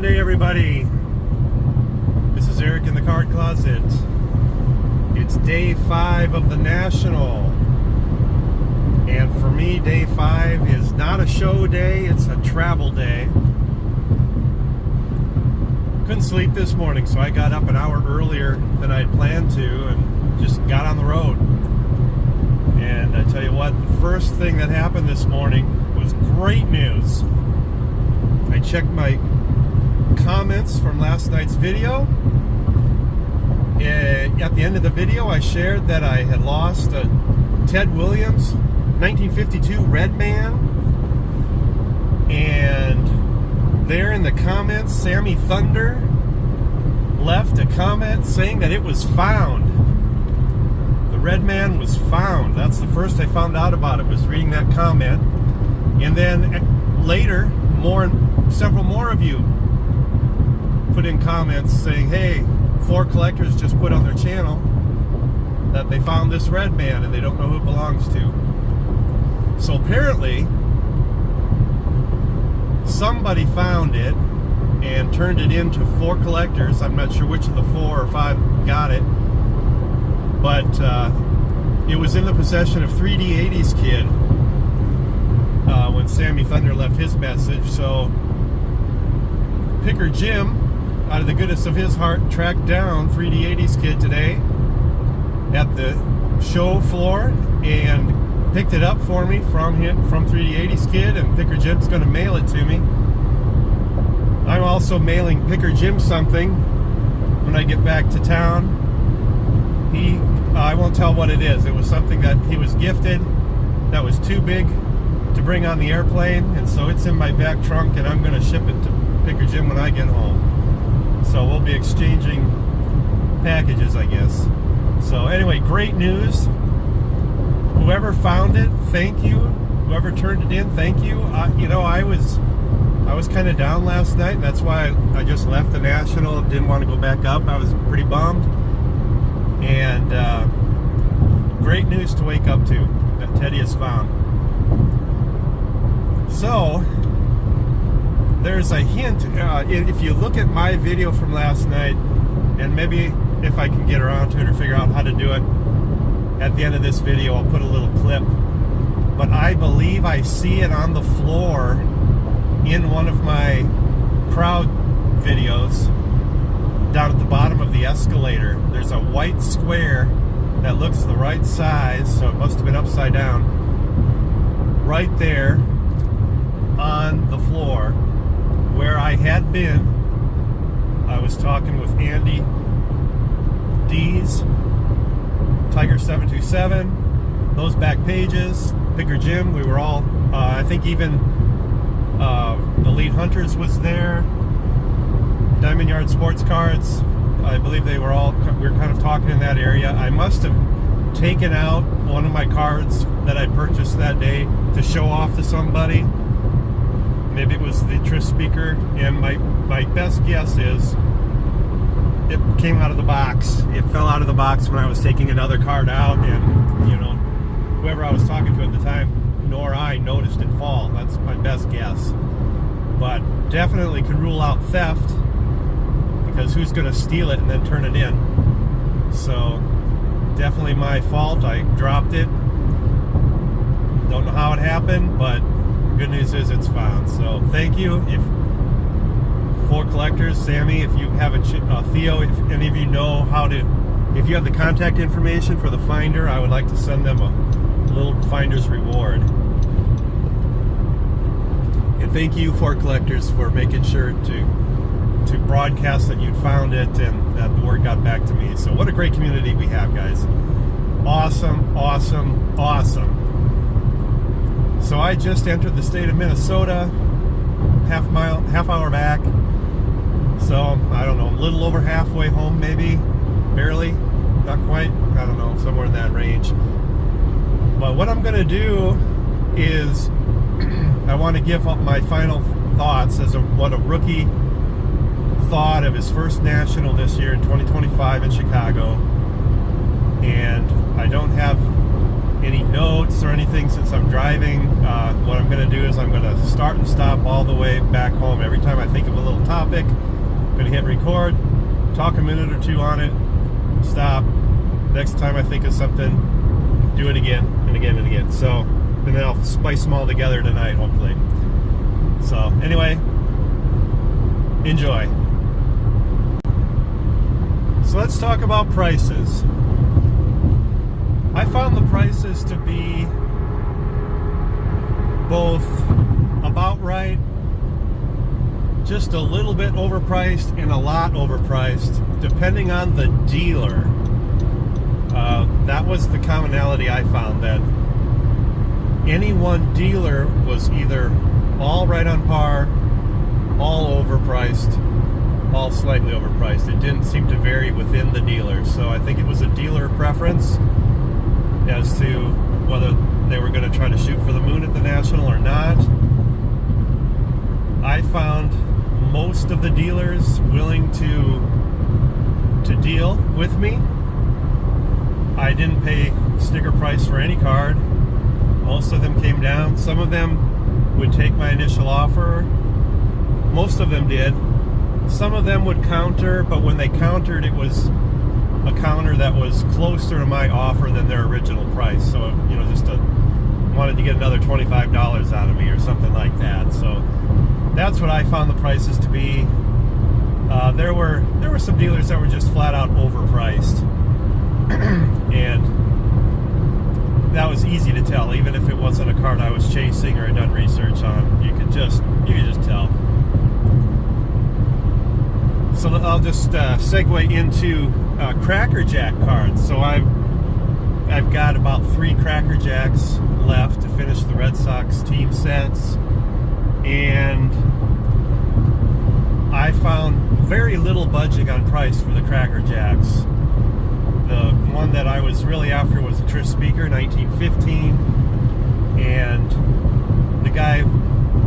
Monday, everybody. This is Eric in the Card Closet. It's day 5 of the National. And for me, day 5 is not a show day, it's a travel day. Couldn't sleep this morning, so I got up an hour earlier than I had planned to and just got on the road. And I tell you what, the first thing that happened this morning was great news. I checked my comments from last night's video. At the end of the video, I shared that I had lost a Ted Williams 1952 Redman. And there in the comments, Sammy Thunder left a comment saying that it was found. The Redman was found. That's the first I found out about it, was reading that comment. And then later, several more of you put in comments saying, hey, 4 Collectors just put on their channel that they found this Redman and they don't know who it belongs to. So apparently somebody found it and turned it into 4 Collectors. I'm not sure which of the 4 or 5 got it, but it was in the possession of 3D80's kid when Sammy Thunder left his message. So Picker Jim, out of the goodness of his heart, tracked down 3D80's kid today at the show floor and picked it up for me from 3D80's kid, and Picker Jim's going to mail it to me. I'm also mailing Picker Jim something when I get back to town. I won't tell what it is. It was something that he was gifted that was too big to bring on the airplane, and so it's in my back trunk, and I'm going to ship it to Picker Jim when I get home. So we'll be exchanging packages, I guess. So anyway, great news. Whoever found it, thank you. Whoever turned it in, thank you. I was kind of down last night, and that's why I just left the National. Didn't want to go back up. I was pretty bummed. And great news to wake up to, that Teddy is found. So there's a hint. If you look at my video from last night, and maybe if I can get around to it or figure out how to do it, at the end of this video I'll put a little clip. But I believe I see it on the floor in one of my crowd videos down at the bottom of the escalator. There's a white square that looks the right size, so it must have been upside down, right there on the floor where I had been. I was talking with Andy Dees, Tiger 727, those back pages, Picker Jim. We were all, I think even Elite Hunters was there, Diamond Yard Sports Cards. I believe we were kind of talking in that area. I must have taken out one of my cards that I purchased that day to show off to somebody. Maybe it was the Tris speaker, and my best guess is it came out of the box. It fell out of the box when I was taking another card out, and whoever I was talking to at the time, nor I noticed it fall. That's my best guess. But definitely can rule out theft, because who's going to steal it and then turn it in? So definitely my fault. I dropped it. Don't know how it happened, but good news is it's found. So thank you. If 4 Collectors, Sammy, if you have Theo, if any of you know if you have the contact information for the finder, I would like to send them a little finder's reward. And thank you, 4 Collectors, for making sure to broadcast that you'd found it and that the word got back to me. So what a great community we have, guys. Awesome, awesome, awesome. So I just entered the state of Minnesota, half hour back. So I don't know, a little over halfway home, maybe, barely, not quite, I don't know, somewhere in that range. But what I'm going to do is I want to give up my final thoughts as what a rookie thought of his first National this year in 2025 in Chicago. And I don't have any notes or anything since I'm driving. What I'm going to do is I'm going to start and stop all the way back home. Every time I think of a little topic, I'm going to hit record, talk a minute or two on it, stop. Next time I think of something, do it again and again and again. So, and then I'll spice them all together tonight, hopefully. So, anyway, enjoy. So let's talk about prices. I found the prices to be both about right, just a little bit overpriced, and a lot overpriced, depending on the dealer. That was the commonality I found, that any one dealer was either all right on par, all overpriced, all slightly overpriced. It didn't seem to vary within the dealer. So I think it was a dealer preference as to whether they were going to try to shoot for the moon at the National or not. I found most of the dealers willing to deal with me. I didn't pay sticker price for any card. Most of them came down. Some of them would take my initial offer. Most of them did. Some of them would counter, but when they countered, it was a counter that was closer to my offer than their original price. So, you know, just wanted to get another $25 out of me or something like that. So that's what I found the prices to be. There were some dealers that were just flat out overpriced, and that was easy to tell, even if it wasn't a card I was chasing or had done research on. You could just tell. So I'll just segue into Cracker Jack cards. So I've got about 3 Cracker Jacks left to finish the Red Sox team sets, and I found very little budging on price for the Cracker Jacks. The one that I was really after was a Trish Speaker 1915, and the guy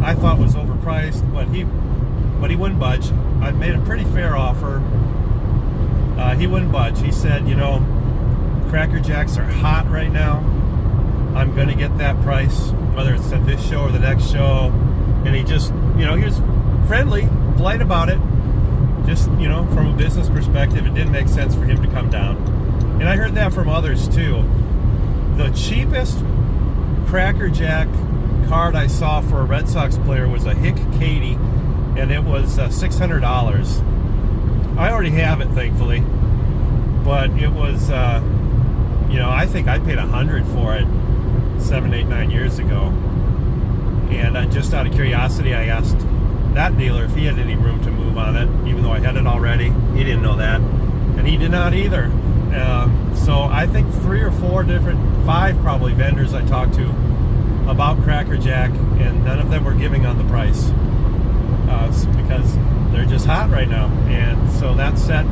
I thought was overpriced, but he wouldn't budge. I made a pretty fair offer. He wouldn't budge. He said, you know, Cracker Jacks are hot right now. I'm going to get that price, whether it's at this show or the next show. And he just, you know, he was friendly, polite about it. Just, you know, from a business perspective, it didn't make sense for him to come down. And I heard that from others too. The cheapest Cracker Jack card I saw for a Red Sox player was a Hick Katie, and it was $600. I already have it, thankfully, but it was, you know, I think I paid $100 for it 7, 8, 9 years ago. And just out of curiosity, I asked that dealer if he had any room to move on it, even though I had it already. He didn't know that, and he did not either. So I think 3 or 4 different, 5 probably vendors I talked to about Cracker Jack, and none of them were giving on the price. Because they're just hot right now, and so that set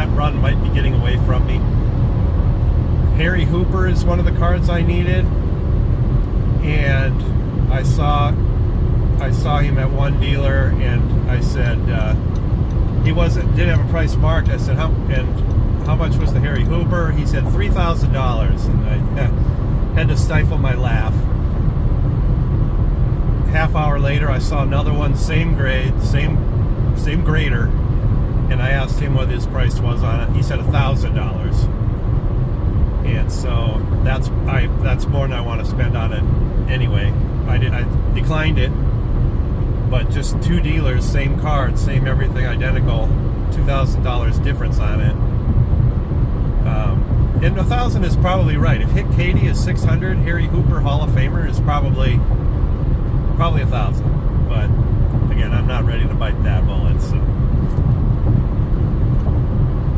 run might be getting away from me. Harry Hooper is one of the cards I needed, and I saw him at one dealer, and I said didn't have a price marked. I said, how much was the Harry Hooper? He said $3,000, and I had to stifle my laugh. Half hour later, I saw another one, same grade, same grader, and I asked him what his price was on it. He said $1,000, and so that's more than I want to spend on it anyway. I declined it, but just 2 dealers, same card, same everything, identical, $2,000 difference on it. And $1,000 is probably right. If Hick Katie is $600, Harry Hooper Hall of Famer is probably $1,000, but again, I'm not ready to bite that bullet. So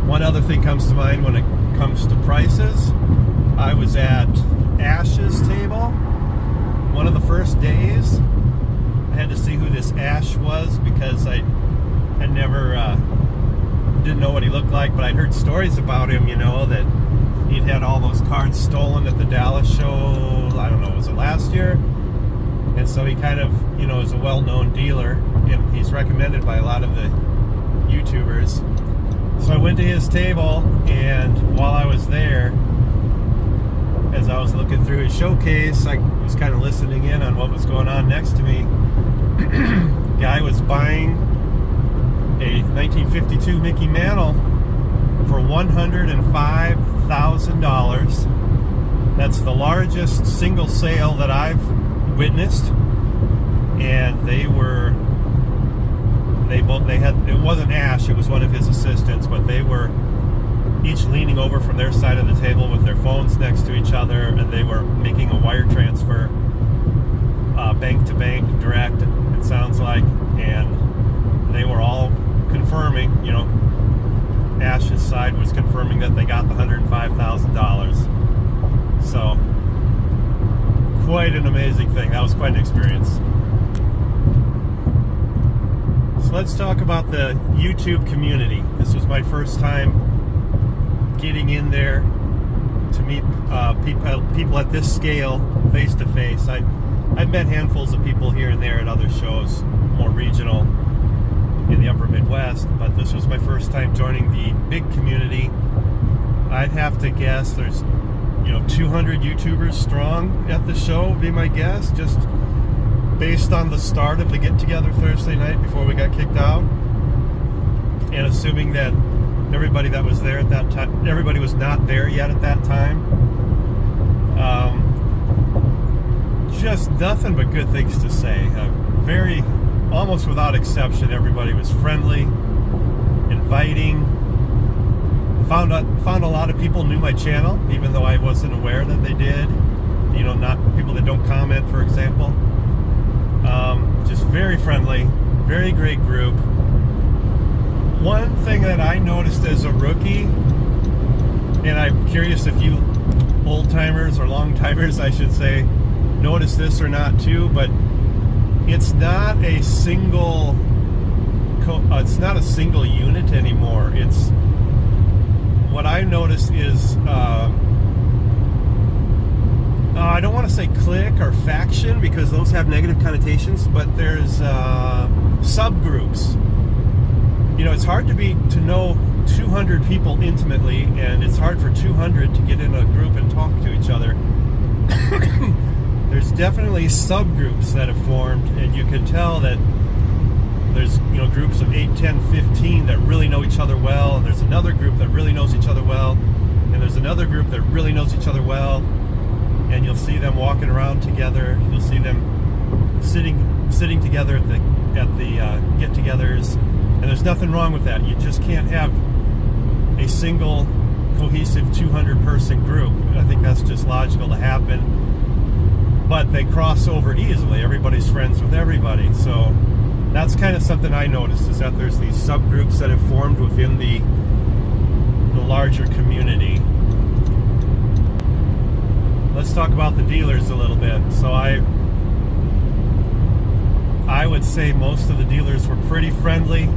one other thing comes to mind when it comes to prices. I was at Ash's table one of the first days. I had to see who this Ash was because I had never didn't know what he looked like, but I'd heard stories about him, you know, that he'd had all those cards stolen at the Dallas show. I don't know, was it last year? And so he kind of, you know, is a well-known dealer, and he's recommended by a lot of the YouTubers. So I went to his table, and while I was there, as I was looking through his showcase, I was kind of listening in on what was going on next to me. Guy was buying a 1952 Mickey Mantle for $105,000. That's the largest single sale that I've witnessed. And they had, it wasn't Ash, it was one of his assistants, but they were each leaning over from their side of the table with their phones next to each other, and they were making a wire transfer, bank to bank, direct, it sounds like, and they were all confirming, you know, Ash's side was confirming that they got the $105,000. So, quite an amazing thing. That was quite an experience. So let's talk about the YouTube community. This was my first time getting in there to meet people at this scale, face to face. I've met handfuls of people here and there at other shows, more regional in the upper Midwest, but this was my first time joining the big community. I'd have to guess there's, you know, 200 YouTubers strong at the show, would be my guess, just based on the start of the get-together Thursday night before we got kicked out, and assuming that everybody that was there at that time, everybody was not there yet at that time. Just nothing but good things to say. Very, almost without exception, everybody was friendly, inviting. Found a lot of people knew my channel, even though I wasn't aware that they did. You know, not people that don't comment, for example. Just very friendly, very great group. One thing that I noticed as a rookie, and I'm curious if you old-timers or long-timers, I should say, notice this or not too, but it's not a single unit anymore. It's, what I noticed is, I don't want to say clique or faction because those have negative connotations, but there's subgroups. You know, it's hard to know 200 people intimately, and it's hard for 200 to get in a group and talk to each other. There's definitely subgroups that have formed, and you can tell that there's, you know, groups of 8, 10, 15 that really know each other well, and there's another group that really knows each other well, and there's another group that really knows each other well, and you'll see them walking around together. You'll see them sitting together at the get-togethers, and there's nothing wrong with that. You just can't have a single cohesive 200-person group. I think that's just logical to happen. But they cross over easily. Everybody's friends with everybody. So that's kind of something I noticed, is that there's these subgroups that have formed within the larger community. Let's talk about the dealers a little bit. So I would say most of the dealers were pretty friendly.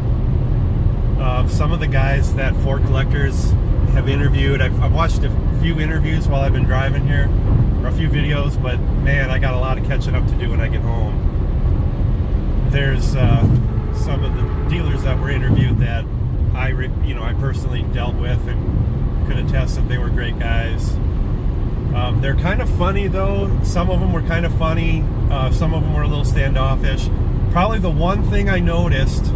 Some of the guys that Ford Collectors have interviewed, I've watched a few interviews while I've been driving here, or a few videos, but man, I got a lot of catching up to do when I get home. There's some of the dealers that were interviewed that I personally dealt with and could attest that they were great guys. They're kind of funny though. Some of them were kind of funny. Some of them were a little standoffish. Probably the one thing I noticed,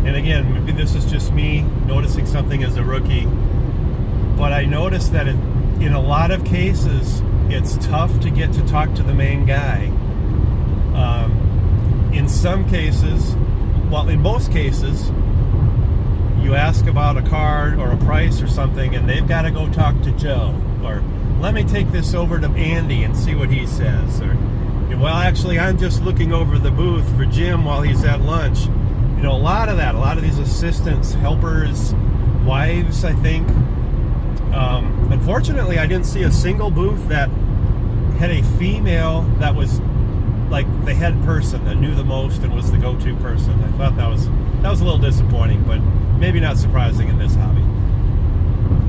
and again, maybe this is just me noticing something as a rookie, but I noticed that in a lot of cases, it's tough to get to talk to the main guy. In some cases, well, in most cases, you ask about a car or a price or something, and they've got to go talk to Joe, or let me take this over to Andy and see what he says, or, well, actually, I'm just looking over the booth for Jim while he's at lunch. You know, a lot of these assistants, helpers, wives, I think. Unfortunately, I didn't see a single booth that had a female that was like the head person, that knew the most and was the go-to person. I thought that was a little disappointing, but maybe not surprising in this hobby.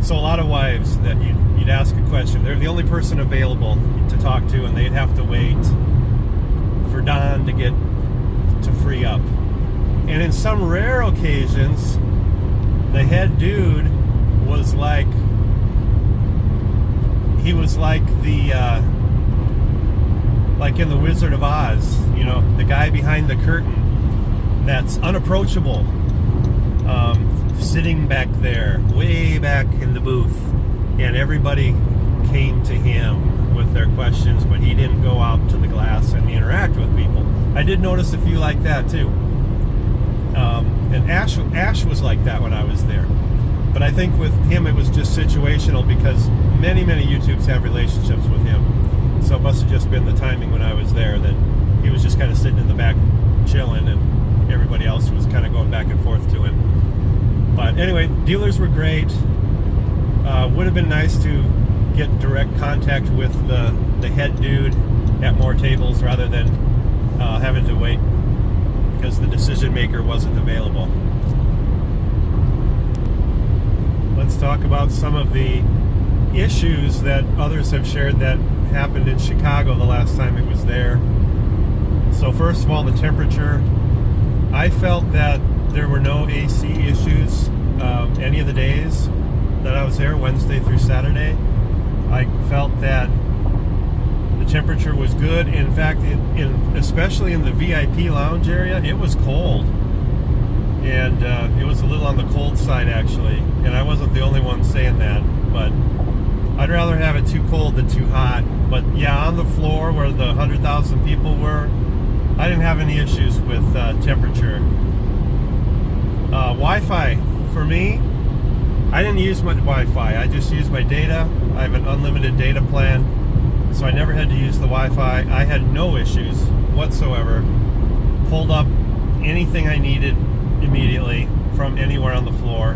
So a lot of wives that you'd ask a question, they're the only person available to talk to, and they'd have to wait for Don to free up. And in some rare occasions, the head dude was like, he was like like in the Wizard of Oz, you know, the guy behind the curtain that's unapproachable, sitting back there, way back in the booth, and everybody came to him with their questions, but he didn't go out to the glass and interact with people. I did notice a few like that too. And Ash was like that when I was there. But I think with him it was just situational because many YouTubes have relationships with him. So it must have just been the timing when I was there that he was just kind of sitting in the back chilling and everybody else was kind of going back and forth to him. But anyway, dealers were great. Would have been nice to get direct contact with the head dude at more tables rather than having to wait because the decision maker wasn't available. Let's talk about some of the issues that others have shared that happened in Chicago the last time it was there. So first of all, the temperature. I felt that there were no AC issues any of the days that I was there, Wednesday through Saturday. I felt that the temperature was good. In fact, especially in the VIP lounge area, it was cold. And it was a little on the cold side, actually. And I wasn't the only one saying that, but I'd rather have it too cold than too hot. But yeah, on the floor where the 100,000 people were, I didn't have any issues with temperature. Wi-Fi, for me, I didn't use my Wi-Fi. I just used my data. I have an unlimited data plan, so I never had to use the Wi-Fi. I had no issues whatsoever. Pulled up anything I needed immediately from anywhere on the floor,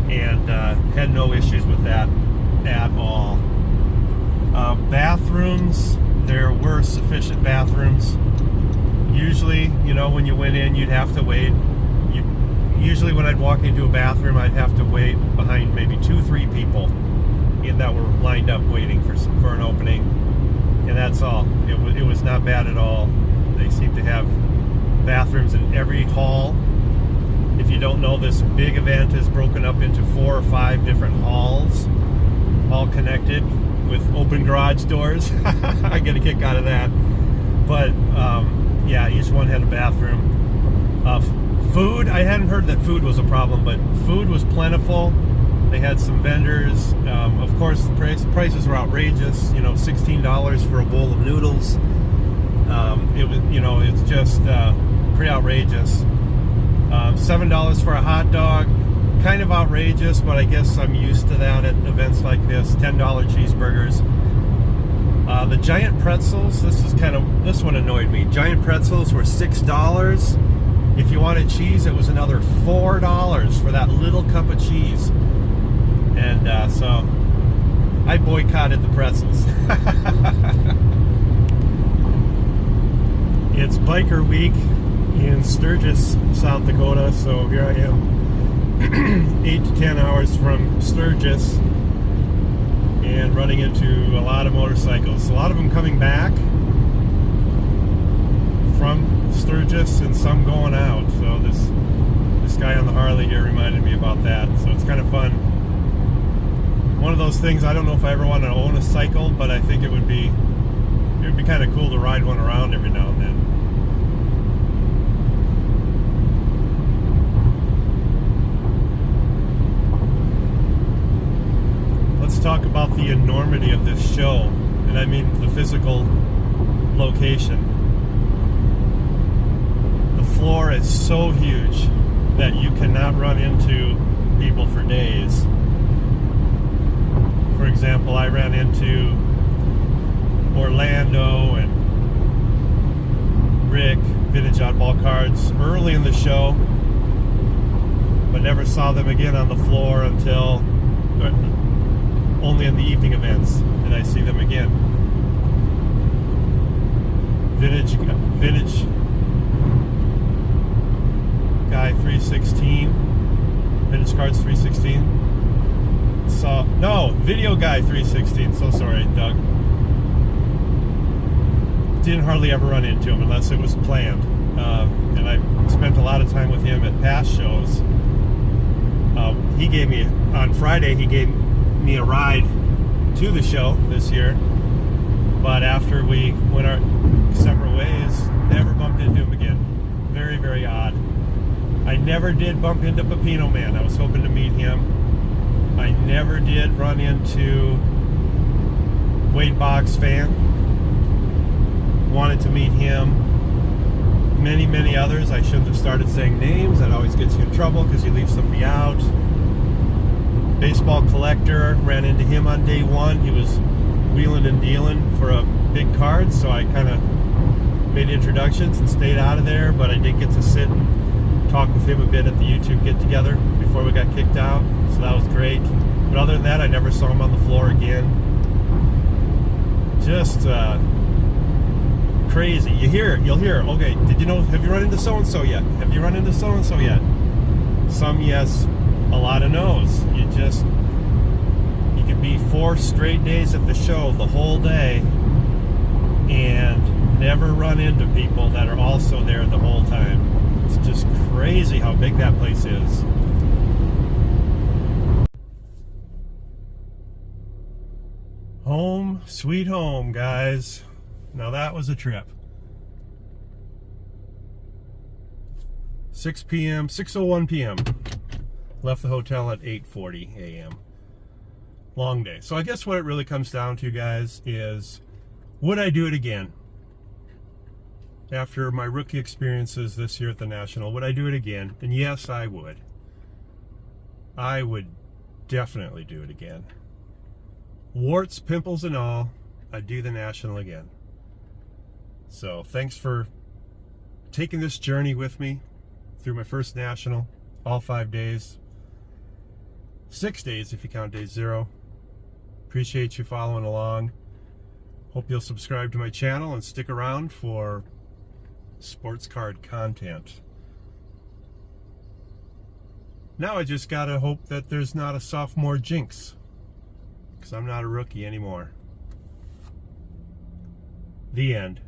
and had no issues with that at all. Bathrooms, there were sufficient bathrooms. Usually, you know, when you went in, you'd have to wait. Usually when I'd walk into a bathroom, I'd have to wait behind maybe 2-3 people that were lined up waiting for an opening, and that's all. It was not bad at all. They seem to have bathrooms in every hall. If you don't know, this big event is broken up into 4 or 5 different halls, all connected with open garage doors. I get a kick out of that. But yeah, each one had a bathroom. Food, I hadn't heard that food was a problem, but food was plentiful. They had some vendors. Of course, the prices were outrageous. You know, $16 for a bowl of noodles. It was, you know, it's just pretty outrageous. $7 for a hot dog, kind of outrageous, but I guess I'm used to that at events like this. $10 cheeseburgers. The giant pretzels, this one annoyed me. Giant pretzels were $6. If you wanted cheese, it was another $4 for that little cup of cheese. And so I boycotted the pretzels. It's biker week in Sturgis, South Dakota, so here I am 8 to 10 hours from Sturgis and running into a lot of motorcycles. A lot of them coming back from Sturgis and some going out. So this guy on the Harley here reminded me about that. So it's kind of fun. One of those things, I don't know if I ever want to own a cycle, but I think it would be kind of cool to ride one around every now and then. Let's talk about the enormity of this show, and I mean the physical location. The floor is so huge that you cannot run into people for days. For example, I ran into Orlando and Rick, Vintage Oddball Cards, early in the show, but never saw them again on the floor until only in the evening events did I see them again. Vintage Guy 316, Vintage Cards 316. Video Guy 316. So sorry, Doug. Didn't hardly ever run into him unless it was planned. And I spent a lot of time with him at past shows. He gave me, on Friday, he gave me a ride to the show this year. But after we went our separate ways, never bumped into him again. Very, very odd. I never did bump into Pepino Man. I was hoping to meet him. I never did run into Wade Boggs fan. Wanted to meet him. Many, many others. I shouldn't have started saying names. That always gets you in trouble because you leave somebody out. Baseball collector. Ran into him on day one. He was wheeling and dealing for a big card, so I kind of made introductions and stayed out of there, but I did get to sit and talk with him a bit at the YouTube get-together before we got kicked out, so that was great. But other than that, I never saw him on the floor again. Just crazy. You'll hear, okay, have you run into so-and-so yet? Have you run into so-and-so yet? Some yes, a lot of no's. You could be 4 straight days at the show the whole day and never run into people that are also there the whole time. It's just crazy how big that place is. Home, sweet home, guys. Now that was a trip. 6:01 p.m. Left the hotel at 8:40 a.m. Long day. So I guess what it really comes down to, guys, is would I do it again? After my rookie experiences this year at the National, would I do it again? And yes, I would. I would definitely do it again. Warts, pimples, and all, I'd do the National again. So thanks for taking this journey with me through my first National, all 5 days. 6 days if you count day 0. Appreciate you following along. Hope you'll subscribe to my channel and stick around for sports card content. Now I just gotta hope that there's not a sophomore jinx, because I'm not a rookie anymore. The end.